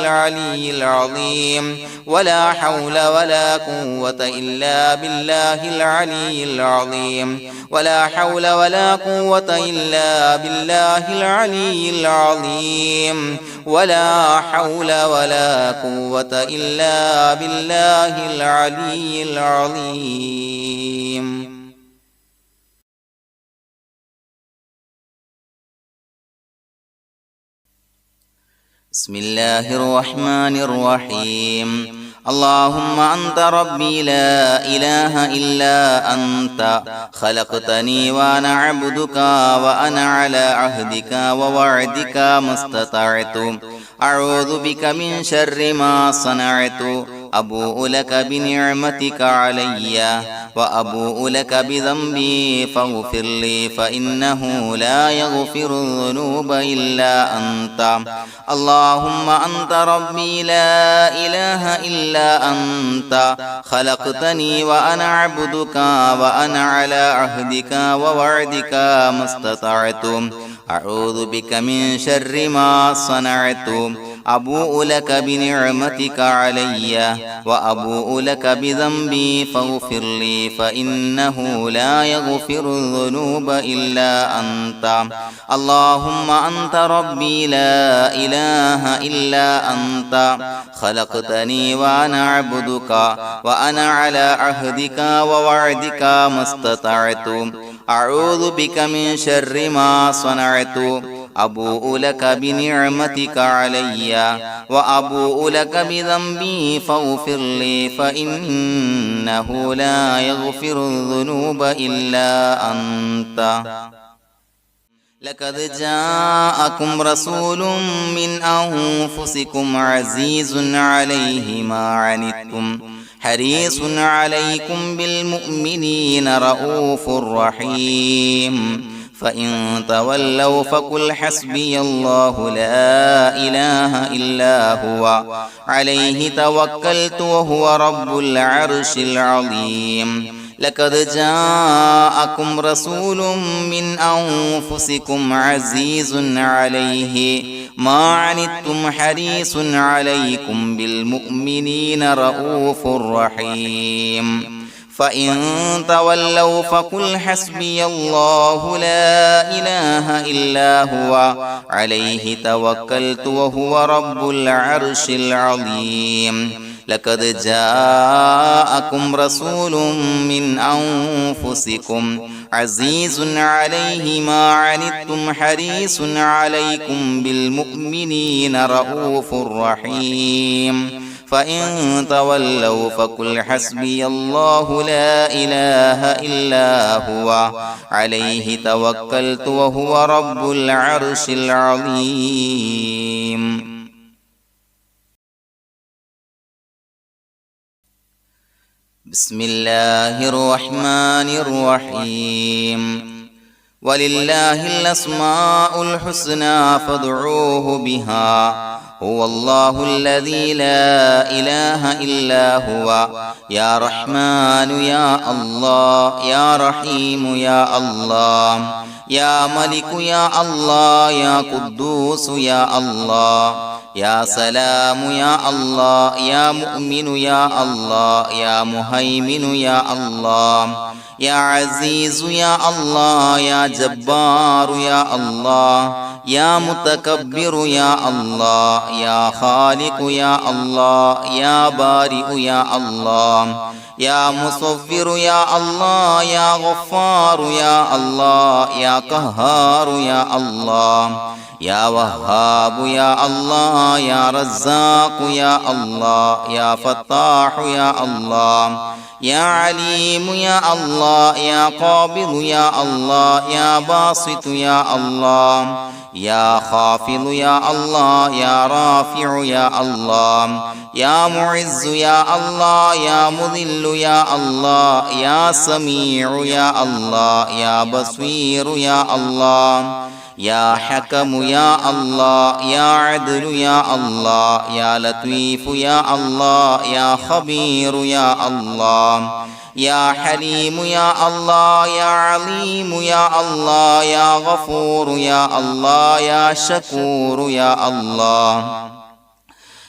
العلي العظيم ولا حول ولا قوة إلا بالله العلي العظيم ولا حول ولا قوة إلا بالله العلي العظيم ولا حول ولا قوة إلا بالله العلي العظيم. بسم الله الرحمن الرحيم. اللهم أنت ربي لا إله إلا أنت خلقتني وأنا عبدك وأنا على عهدك ووعدك ما استطعت أعوذ بك من شر ما صنعت أبوء لك بنعمتك علي وأبوء لك بذنبي فاغفر لي فإنه لا يغفر الذنوب إلا أنت. اللهم أنت ربي لا إله إلا أنت خلقتني وأنا عبدك وأنا على عهدك ووعدك ما استطعت أعوذ بك من شر ما صنعت أبوء لك بنعمتك علي وأبوء لك بذنبي فاغفر لي فإنه لا يغفر الذنوب إلا أنت. اللهم أنت ربي لا إله إلا أنت خلقتني وأنا عبدك وأنا على عهدك ووعدك ما استطعت أعوذ بك من شر ما صنعت أبوء لك بنعمتك علي وأبوء لك بذنبي فاغفر لي فإنه لا يغفر الذنوب إلا أنت. لقد جاءكم رسول من أنفسكم عزيز عليه ما عنتم حريص عليكم بالمؤمنين رؤوف رحيم. فإن تولوا فقل حسبي الله لا إله إلا هو عليه توكلت وهو رب العرش العظيم. لقد جاءكم رسول من أنفسكم عزيز عليه ما عنتم حريص عليكم بالمؤمنين رؤوف رحيم. فإن تولوا فقل حسبي الله لا إله إلا هو عليه توكلت وهو رب العرش العظيم. لقد جاءكم رسول من أنفسكم عزيز عليه ما عنتم حريص عليكم بالمؤمنين رؤوف رحيم. فإن تولوا فقل حسبي الله لا إله إلا هو عليه توكلت وهو رب العرش العظيم. بسم الله الرحمن الرحيم. ولله الأسماء الحسنى فادعوه بها هو الله الذي لا إله إلا هو يا رحمن يا الله يا رحيم يا الله يا ملك يا الله يا قدوس يا الله يا سلام يا الله يا مؤمن يا الله يا مهيمن يا الله يا عزيز يا الله يا جبار يا الله يا متكبر يا الله يا خالق يا الله يا بارئ يا الله يا مصور يا الله يا غفار يا الله يا قهار يا الله يا وهاب يا الله يا رزاق يا الله يا فتاح يا الله يا عليم يا الله يا قابض يا الله يا باسط يا الله يا خافض يا الله يا رافع يا الله يا معز يا الله يا مذل يا الله يا سميع يا الله يا بصير يا الله يا حكم يا الله يا عدل يا الله يا لطيف يا الله يا خبير يا الله يا حليم يا الله يا عليم يا الله يا غفور يا الله يا شكور يا الله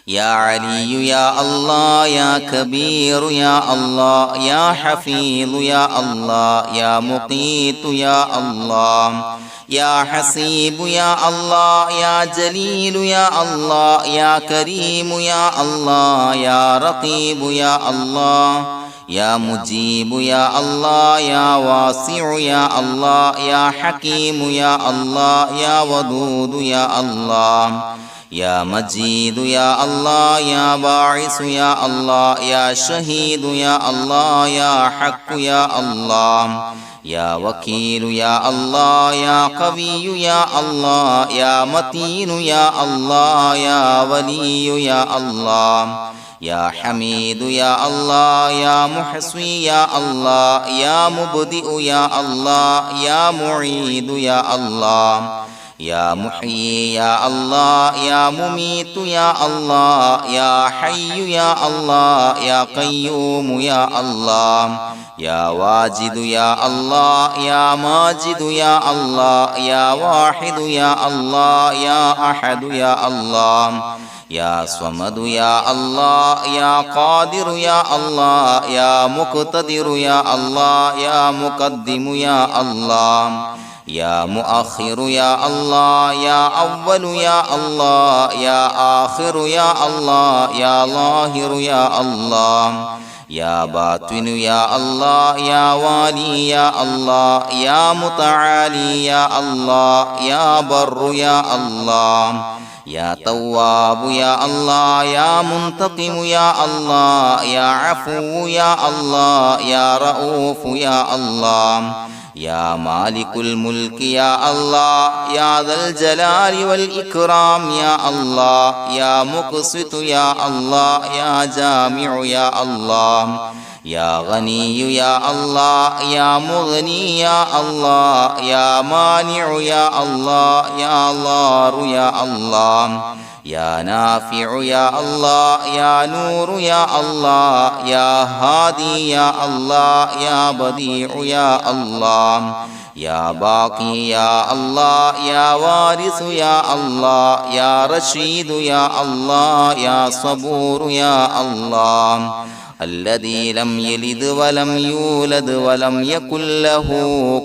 يا علي يا الله يا كبير يا الله يا حفيظ يا الله يا مقيت يا الله يا حسيب يا الله يا جليل يا الله يا كريم يا الله يا رقيب يا الله يا مجيب يا الله يا واسع يا الله يا حكيم يا الله يا ودود يا الله يا مجيد يا الله يا باعث يا الله يا شهيد يا الله يا حق يا الله يا وكيل يا الله يا قوي يا الله يا متين يا الله يا ولي يا الله يا حميد يا الله يا محصي يا الله يا مبدئ يا الله يا معيد يا الله يا محيي يا الله يا مميت يا الله يا حي يا الله يا قيوم يا الله يا واجد يا الله يا ماجد يا الله يا واحد يا الله يا أحد يا الله يا صمد يا الله يا قادر يا الله يا مقتدر يا الله يا مقدم يا الله يا مؤخر يا الله يا أول يا الله يا آخر يا الله يا ظاهر يا الله يا باطن يا الله يا والي يا الله يا متعالي يا الله يا بر يا الله يا تواب يا الله يا منتقم يا الله يا عفو يا الله يا رؤوف يا الله يا مالك الملك يا الله يا ذا الجلال والإكرام يا الله يا مقسط يا الله يا جامع يا الله يا غني يا الله يا مغني يا الله يا مانع يا الله يا ضار يا الله يا نافع يا الله يا نور يا الله يا هادي يا الله يا بديع يا الله يا باقي يا الله يا وارث يا الله يا رشيد يا الله يا صبور يا الله الذي لم يلد ولم يولد ولم يكن له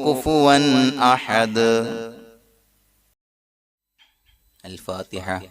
كفوا أحد. الفاتحة.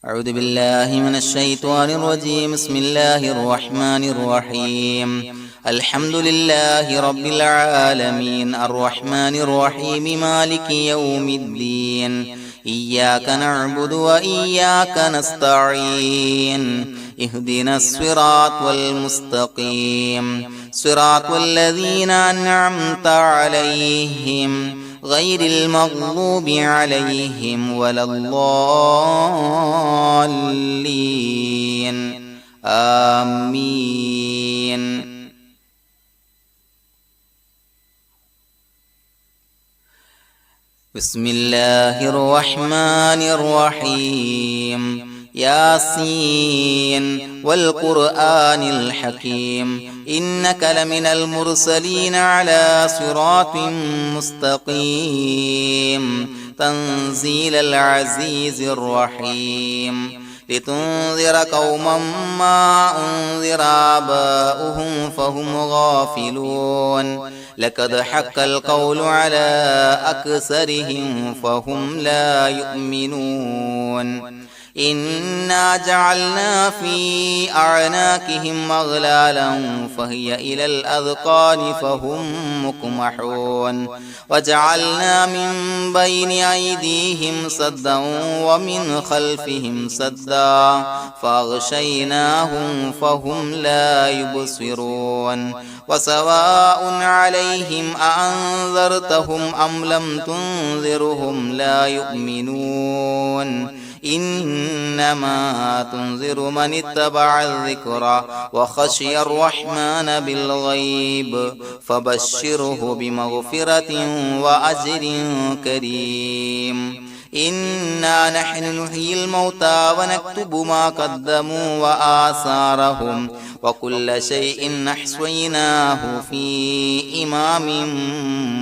أعوذ بالله من الشيطان الرجيم. بسم الله الرحمن الرحيم. الحمد لله رب العالمين الرحمن الرحيم مالك يوم الدين إياك نعبد وإياك نستعين اهدنا الصراط المستقيم صراط الذين أنعمت عليهم غير المغضوب عليهم ولا الضالين آمين. بسم الله الرحمن الرحيم. ياسين والقرآن الحكيم إنك لمن المرسلين على صراط مستقيم تنزيل العزيز الرحيم لتنذر قوما ما أنذر آباؤهم فهم غافلون لقد حق القول على أكثرهم فهم لا يؤمنون إنا جعلنا في أعناقهم أغلالا فهي إلى الأذقان فهم مقمحون وجعلنا من بين أيديهم سدا ومن خلفهم سدا فأغشيناهم فهم لا يبصرون وسواء عليهم أأنذرتهم أم لم تنذرهم لا يؤمنون إنما تنذر من اتبع الذكر وخشي الرحمن بالغيب فبشره بمغفرة وأجر كريم. إنا نحن نحيي الموتى ونكتب ما قدموا وآثارهم وكل شيء أحصيناه في إمام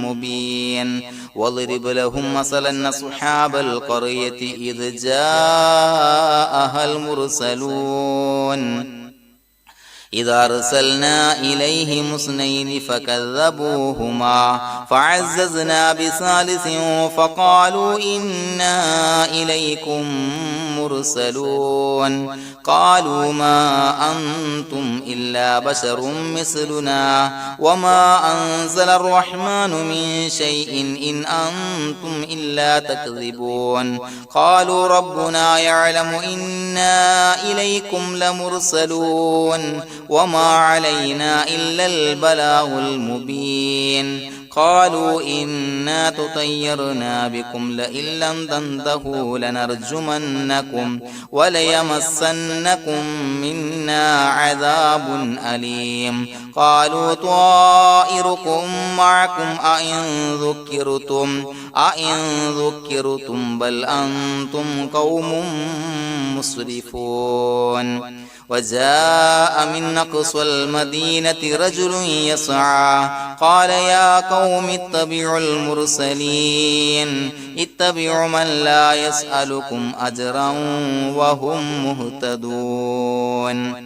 مبين واضرب لهم مثلا أصحاب القرية إذ جاءها المرسلون إذا أرسلنا إليهم اثنين فكذبوهما فعززنا بثالث فقالوا إنا إليكم مرسلون قالوا ما أنتم إلا بشر مثلنا وما أنزل الرحمن من شيء إن أنتم إلا تكذبون قالوا ربنا يعلم إنا إليكم لمرسلون وما علينا إلا البلاغ المبين قالوا إنا تطيرنا بكم لئن لم تنتهوا لنرجمنكم وليمسنكم منا عذاب أليم قالوا طائركم معكم أئن ذكرتم بل أنتم قوم مسرفون وجاء من أقصى المدينة رجل يسعى قال يا قوم اتبعوا المرسلين اتبعوا من لا يسألكم أجرا وهم مهتدون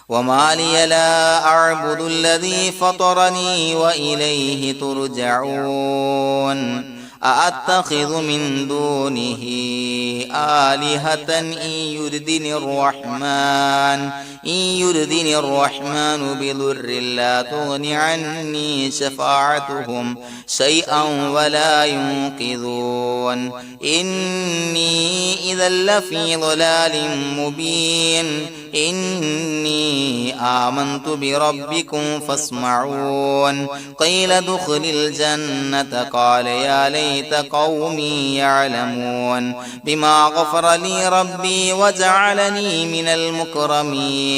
وما لي لا أعبد الذي فطرني وإليه ترجعون أأتخذ من دونه آلهة إن يردني الرحمن بضر لا تغن عني شفاعتهم شيئا ولا ينقذون إني إذا لفي ضلال مبين إني آمنت بربكم فاسمعون قيل ادخل الجنة قال يا ليت قومي يعلمون بما غفر لي ربي وجعلني من المكرمين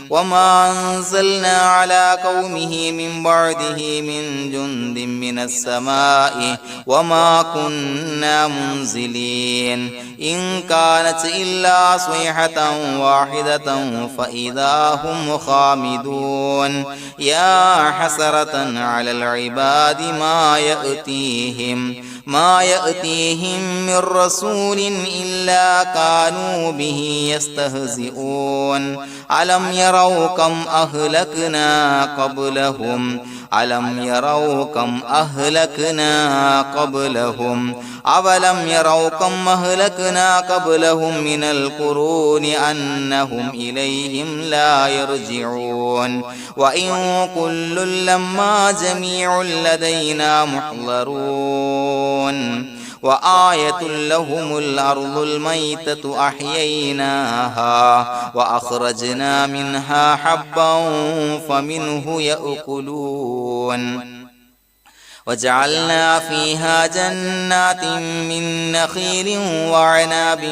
وما أنزلنا على قومه من بعده من جند من السماء وما كنا منزلين إن كانت إلا صيحة واحدة فإذا هم خامدون يا حسرة على العباد ما يأتيهم من رسول إلا كانوا به يستهزئون ألم يروا كم أهلكنا قبلهم أولم يروا كم أهلكنا قبلهم من القرون أنهم إليهم لا يرجعون وإن كل لما جميع لدينا محضرون وآية لهم الأرض الميتة أحييناها وأخرجنا منها حبا فمنه يأكلون وجعلنا فيها جنات من نخيل وعناب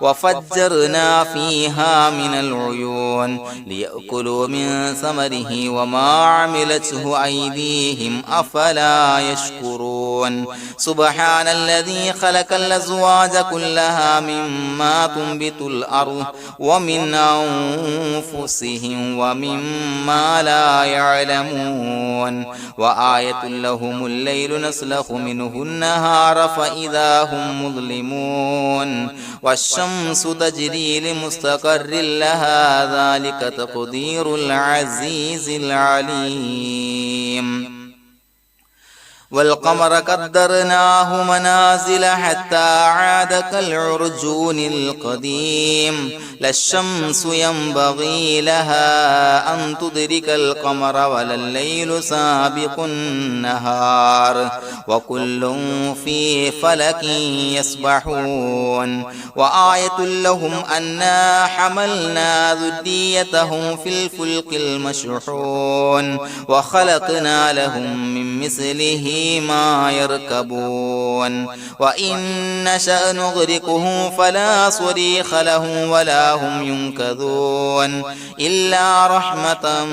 وفجرنا فيها من العيون ليأكلوا من ثمره وما عملته أيديهم أفلا يشكرون سبحان الذي خلق الأزواج كلها مما تنبت الأرض ومن أنفسهم ومما لا يعلمون وآية لهم الليل نسلخ منه النهار فإذا هم مظلمون والشمس تجري لمستقر لها ذلك تقدير العزيز العليم والقمر قدرناه منازل حتى عاد كالعرجون القديم لا الشمس ينبغي لها أن تدرك القمر ولا الليل سابق النهار وكل في فلك يسبحون وآية لهم أنا حملنا ذريتهم في الفلك المشحون وخلقنا لهم من مثله ما يركبون وإن نشأ نغرقهم فلا صريخ لهم ولا هم ينقذون إلا رحمة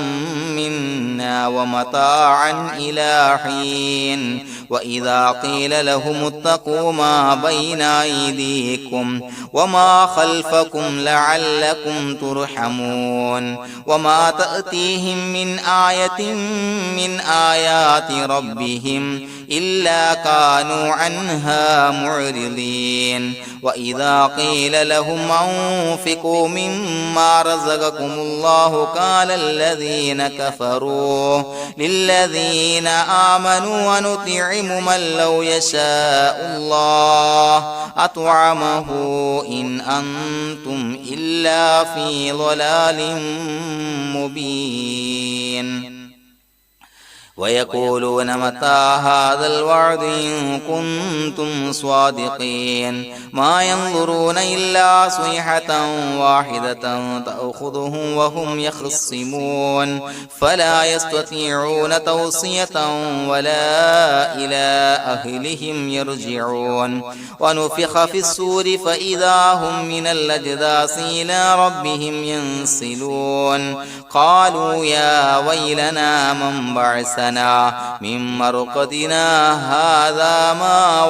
منا ومتاعا إلى حين وإذا قيل لهم اتقوا ما بين أيديكم وما خلفكم لعلكم ترحمون وما تأتيهم من آية من آيات ربهم إلا كانوا عنها معرضين وإذا قيل لهم أنفقوا مما رزقكم الله قال الذين كفروا للذين آمنوا ونطعم من لو يشاء الله أطعمه إن أنتم إلا في ضلال مبين ويقولون متى هذا الوعد إن كنتم صادقين ما ينظرون إلا صيحة واحدة تأخذهم وهم يخصمون فلا يستطيعون توصية ولا إلى أهلهم يرجعون ونفخ في الصور فإذا هم من الأجداث إلى ربهم ينسلون قالوا يا ويلنا من بعثنا من مرقدنا هذا ما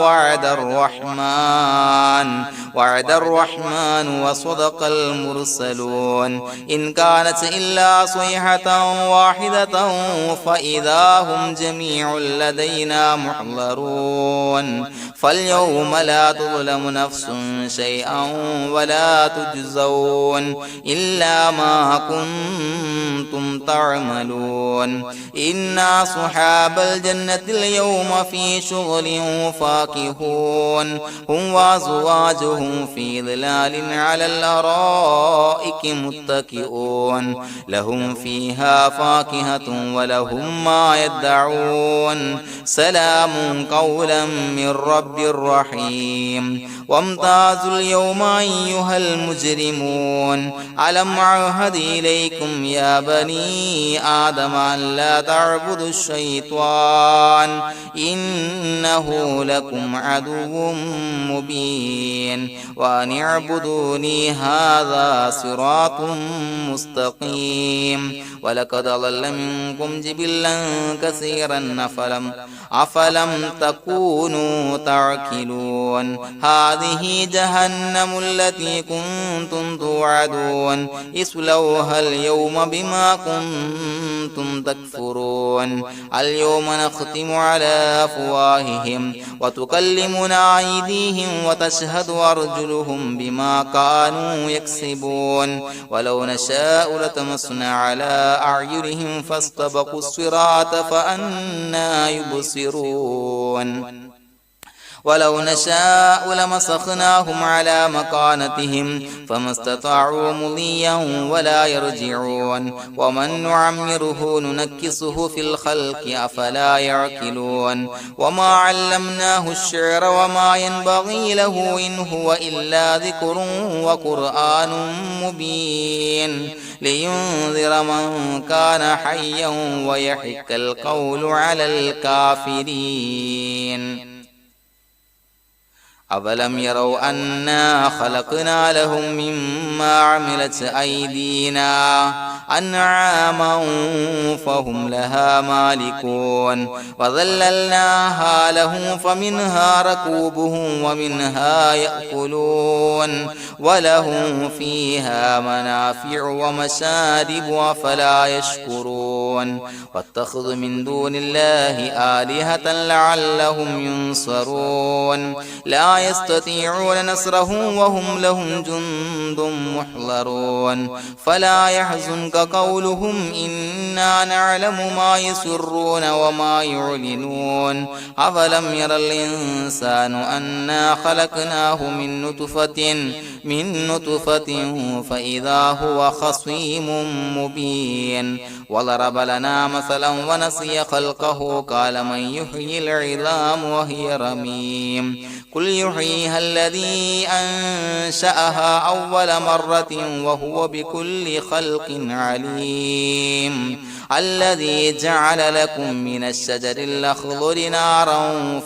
وعد الرحمن وصدق المرسلون إن كانت إلا صيحة واحدة فإذا هم جميع لدينا محضرون فاليوم لا تظلم نفس شيئا ولا تجزون إلا ما كنتم تعملون إنا أصحاب الجنة اليوم في شغل فاكهون هم وأزواجهم في ظلال على الأرائك متكئون لهم فيها فاكهة ولهم ما يدعون سلام قولا من رب رحيم وامتازوا اليوم أيها المجرمون ألم أعهد إليكم يا بني آدم أن لا تعبدوا الشيطان إنه لكم عدو مبين وأن اعبدوني هذا صراط مستقيم ولقد ضل منكم جبلا كثيرا أفلم تكونوا تعقلون هذه جهنم التي كنتم توعدون اصلوها اليوم بما كنتم تكفرون اليوم نختم على أفواههم وتكلمنا أيديهم وتشهد أرجلهم بما كانوا يكسبون ولو نشاء لتمسنا على أعينهم فاستبقوا الصراط فأنى يبصرون ولو نشاء لمسخناهم على مكانتهم فما استطاعوا مضيا ولا يرجعون ومن نعمره ننكسه في الخلق أفلا يعقلون وما علمناه الشعر وما ينبغي له إن هو إلا ذكر وقرآن مبين لينذر من كان حيا ويحق القول على الكافرين أولم يروا أنا خلقنا لهم مما عملت أيدينا أنعاما فهم لها مالكون وظللناها لهم فمنها ركوبهم ومنها يأكلون ولهم فيها منافع ومشارب أفلا يشكرون واتخذوا من دون الله آلهة لعلهم ينصرون لا يستطيعون نصرهم وهم لهم جند محضرون فلا يحزنك قولهم إنا نعلم ما يسرون وما يعلنون أفلم ير الإنسان أنا خلقناه من نطفة فإذا هو خصيم مبين وضرب لنا مثلا ونسي خلقه قال من يحيي العظام وهي رميم قل يحييها الذي أنشأها أول مرة وهو بكل خلق عليم الذي جعل لكم من الشجر الأخضر نارا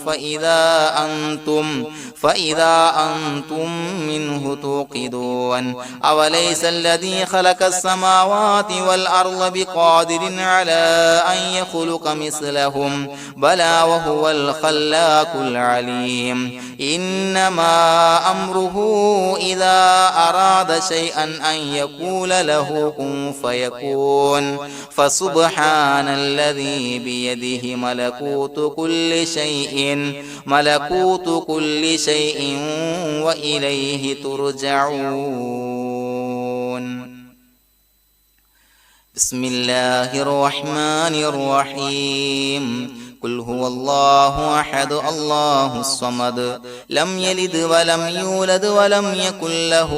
فإذا أنتم منه توقدون أوليس الذي خلق السماوات والأرض بقادر على أن يخلق مثلهم بلى وهو الخلاق العليم إنما أمره إذا أراد شيئا أن يقول له كن فيكون فسبحان الذي بيده ملكوت كل شيء وإليه ترجعون بسم الله الرحمن الرحيم قل هو الله أحد الله الصمد لم يلد ولم يولد ولم يكن له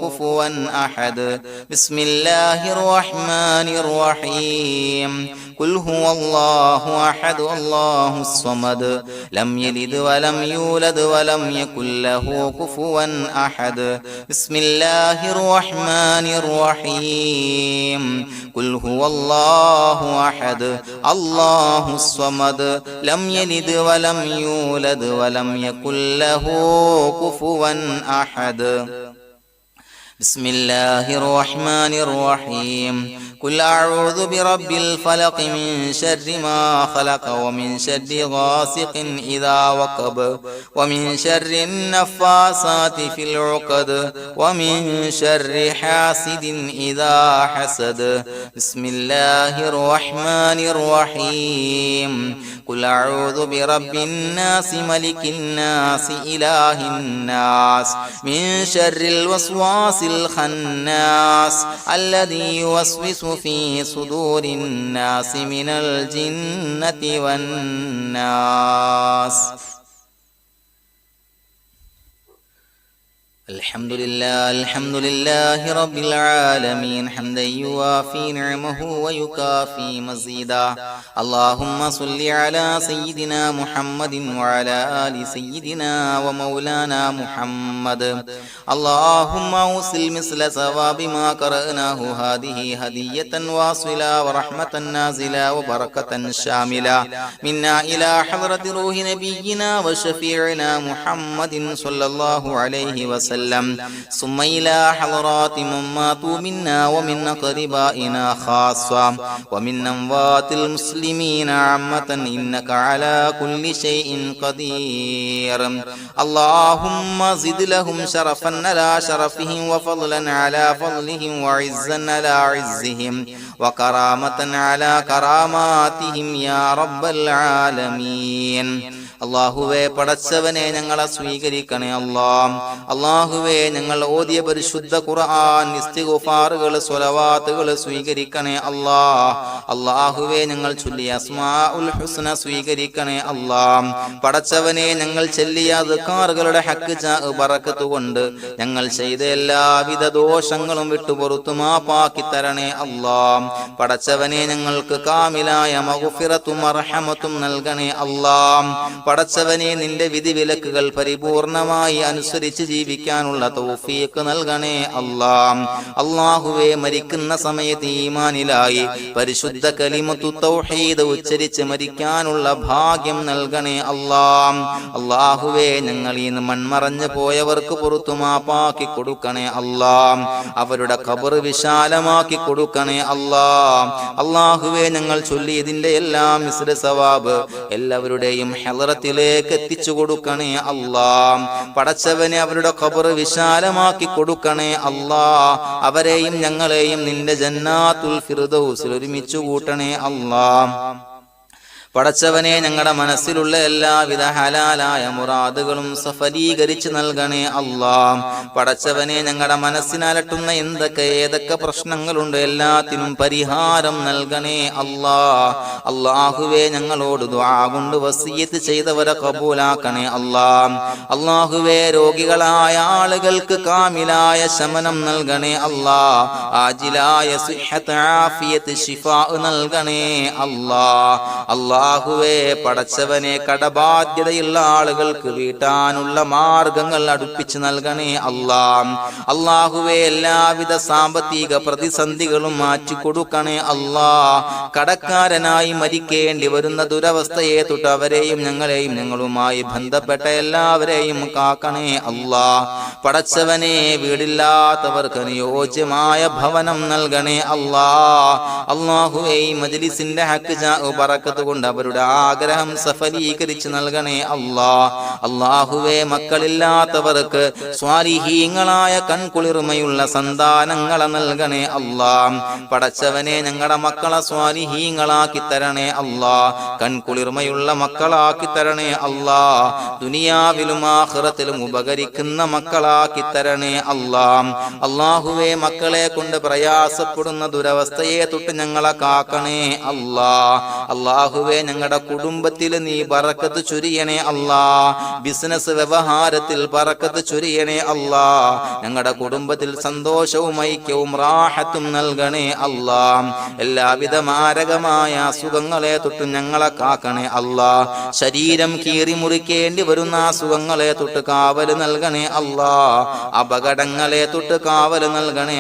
كفوا أحد بسم الله الرحمن الرحيم قل هو الله أحد الله الصمد لم يلد ولم يولد ولم يكن له كفوا أحد بسم الله الرحمن الرحيم قل هو الله أحد الله الصمد لم يلد ولم يولد ولم يكن له كفوا أحد بسم الله الرحمن الرحيم قل أعوذ برب الفلق من شر ما خلق ومن شر غاسق إذا وقب ومن شر النفاثات في العقد ومن شر حاسد إذا حسد بسم الله الرحمن الرحيم قل أعوذ برب الناس ملك الناس إله الناس من شر الوسواس الخناس الذي يوسوس في صدور الناس من الجنة والناس الحمد لله رب العالمين حمدا يوافي نعمه ويكافي مزيدا اللهم صل على سيدنا محمد وعلى آل سيدنا ومولانا محمد اللهم أوصل مثل ثواب ما قرأناه هذه هدية واصلة ورحمة نازلة وبركة شاملة منا إلى حضرة روح نبينا وشفيعنا محمد صلى الله عليه وسلم ثم إلى حضرات من ماتوا منا ومن أقربائنا خاصة ومن أموات المسلمين عامة إنك على كل شيء قدير اللهم زد لهم شرفا على شرفهم وفضلا على فضلهم وعزا على عزهم وكرامة على كراماتهم يا رب العالمين അല്ലാഹുവേ പടച്ചവനെ ഞങ്ങളെ സ്വീകരിക്കണേ അല്ലാഹുവേ ഞങ്ങൾ ഓതിയ പരിശുദ്ധ ഖുർആൻ ഇസ്തിഗ്ഫാറുകൾ സ്വലവാത്തുകൾ സ്വീകരിക്കണേ അല്ലാഹുവേ ഞങ്ങൾ ചൊല്ലിയ അസ്മാഉൽ ഹുസ്ന സ്വീകരിക്കണേ പടച്ചവനെ ഞങ്ങൾ ചൊല്ലിയ അദ്കാറുകളുടെ ഹക്ക് ബറക്കത്ത് കൊണ്ട് ഞങ്ങൾ ചെയ്ത എല്ലാവിധ ദോഷങ്ങളും വിട്ടുപുറത്തു മാപ്പാക്കി തരണേ പടച്ചവനെ ഞങ്ങൾക്ക് കാമിലായ മഗ്ഫിറത്തും മർഹമത്തും നൽകണേ പടച്ചവനെ നിന്റെ വിധിവിലക്കുകൾ പരിപൂർണമായി അനുസരിച്ച് ജീവിക്കാനുള്ള തൗഫീഖ് നൽകണേ അല്ലാഹുവേ മരിക്കുന്ന സമയത്ത് ഈമാനിലായി പരിശുദ്ധ കലിമത്തു തൗഹീദ് ഉച്ചരിച്ച് മരിക്കാനുള്ള ഭാഗ്യം നൽകണേ അല്ലാഹുവേ ഞങ്ങൾ ഈ മൺമറഞ്ഞു പോയവർക്ക് പുറത്തു മാപ്പാക്കി കൊടുക്കണേ അവരുടെ ഖബർ വിശാലമാക്കി കൊടുക്കണേ അല്ലാഹുവേ ഞങ്ങൾ ചൊല്ലിയതിന്റെ എല്ലാം മിസ്ല സവാബ് എല്ലാവരുടെയും ഹളറത്തിലേക്ക് എത്തിച്ചു കൊടുക്കണേ പടച്ചവനെ അവരുടെ ഖബർ വിശാലമാക്കി കൊടുക്കണേ അവരെയും ഞങ്ങളെയും നിന്റെ ജന്നാത്തുൽ ഫിർദൗസിൽ ഒരുമിച്ച് കൂട്ടണേ പടച്ചവനെ ഞങ്ങളുടെ മനസ്സിലുള്ള എല്ലാവിധ ഹലാലായ മുറാദുകളും സഫലീകരിച്ച് നൽകണേ പടച്ചവനെ ഞങ്ങളുടെ മനസ്സിനലട്ടുന്ന ഏതൊക്കെ പ്രശ്നങ്ങളുണ്ട് എല്ലാത്തിനും പരിഹാരം നൽകണേ അല്ലാഹുവേ ഞങ്ങളോട് ദുആ കൊണ്ട് വസിയത്ത് ചെയ്തവരെ കബൂലാക്കണേ അല്ലാഹുവേ രോഗികളായ ആളുകൾക്ക് കാമിലായ ശമനം നൽകണേ ആജിലായ സിഹ്ഹത്ത് ആഫിയത്ത് ശിഫാ നൽകണേ അല്ലാഹുവേ പടച്ചവനെ കടബാധ്യതയുള്ള ആളുകൾക്ക് വീട്ടാനുള്ള മാർഗങ്ങൾ അടുപ്പിച്ച് നൽകണേ അല്ലാഹുവേ എല്ലാവിധ സാമ്പത്തിക പ്രതിസന്ധികളും മാറ്റിക്കൊടുക്കണേ കടക്കാരനായി മരിക്കേണ്ടി വരുന്ന ദുരവസ്ഥയെ തൊട്ട് അവരെയും ഞങ്ങളെയും ഞങ്ങളുമായി ബന്ധപ്പെട്ട എല്ലാവരെയും കാക്കണേ പടച്ചവനെ വീടില്ലാത്തവർക്ക് അനുയോജ്യമായ ഭവനം നൽകണേ അല്ലാഹുവേ മജ്ലിസിന്റെ ഹക്ക് ബറക്കത്ത് കൊണ്ട് അവരുടെ ആഗ്രഹം സഫലീകരിച്ച് നൽകണേ അല്ലാഹുവേ മക്കളില്ലാത്തവർക്ക് സ്വാലിഹീങ്ങളായ കൺകുളിർമയുള്ള സന്താനങ്ങളെ നൽകണേ പടച്ചവനെ ഞങ്ങളുടെ മക്കളെ സ്വാലിഹീങ്ങളാക്കി തരണേ കൺകുളിർമയുള്ള മക്കളാക്കി തരണേ ദുനിയാവിലും ആഖിറത്തിലും ഉപകരിക്കുന്ന മക്കളാക്കി തരണേ അല്ലാഹുവേ മക്കളെ കൊണ്ട് പ്രയാസപ്പെടുന്ന ദുരവസ്ഥയെ തൊട്ട് ഞങ്ങളെ കാക്കണേ അല്ലാഹുവേ ഞങ്ങളുടെ കുടുംബത്തിൽ നീ ബറക്കത്ത് ചൊരിയണേ ബിസിനസ് വ്യവഹാരത്തിൽ ബറക്കത്ത് ചൊരിയണേ ഞങ്ങളുടെ കുടുംബത്തിൽ സന്തോഷവും ഐക്യവും റാഹത്തും നൽകണേ എല്ലാവിധ മാരകമായ അസുഖങ്ങളെ തൊട്ട് ഞങ്ങളെ കാക്കണേ ശരീരം കീറി മുറിക്കേണ്ടി വരുന്ന അസുഖങ്ങളെ തൊട്ട് കാവല് നൽകണേ അപകടങ്ങളെ തൊട്ട് കാവല് നൽകണേ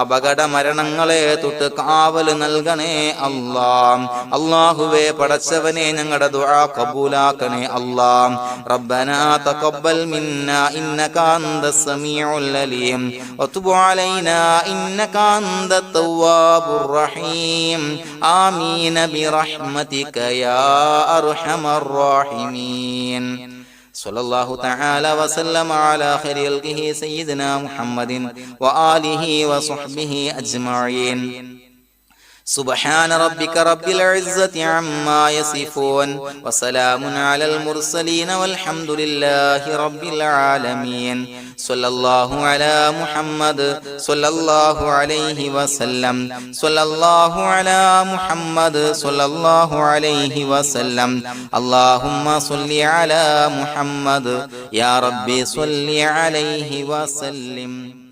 അപകട മരണങ്ങളെ തൊട്ട് കാവല് നൽകണേ അല്ലാഹുവേ പടച്ചവനെ ഞങ്ങളുടെ ദുആ കബൂലാക്കണേ റബ്ബനാ തഖബ്ബൽ മിന്നാ ഇന്നക അന്തസ് സമീഉൽ അലീം വതുബ് അലൈനാ ഇന്നക അന്തത് തവ്വാബുർ റഹീം ആമീൻ ബിറഹ്മതിക യാ അർഹമർ റഹീമീൻ സല്ലല്ലാഹു തആല വസല്ലമ അലാ ഖൈരിൽ ഖൽഖിഹി സയ്യിദിനാ മുഹമ്മദിൻ വആലിഹി വസഹ്ബിഹി അജ്മഈൻ سبحان ربك رب العزة عما يصفون وسلام على المرسلين والحمد لله رب العالمين صلى الله على محمد صلى الله عليه وسلم صلى الله على محمد صلى الله عليه وسلم اللهم صل على محمد يا ربي صل عليه وسلم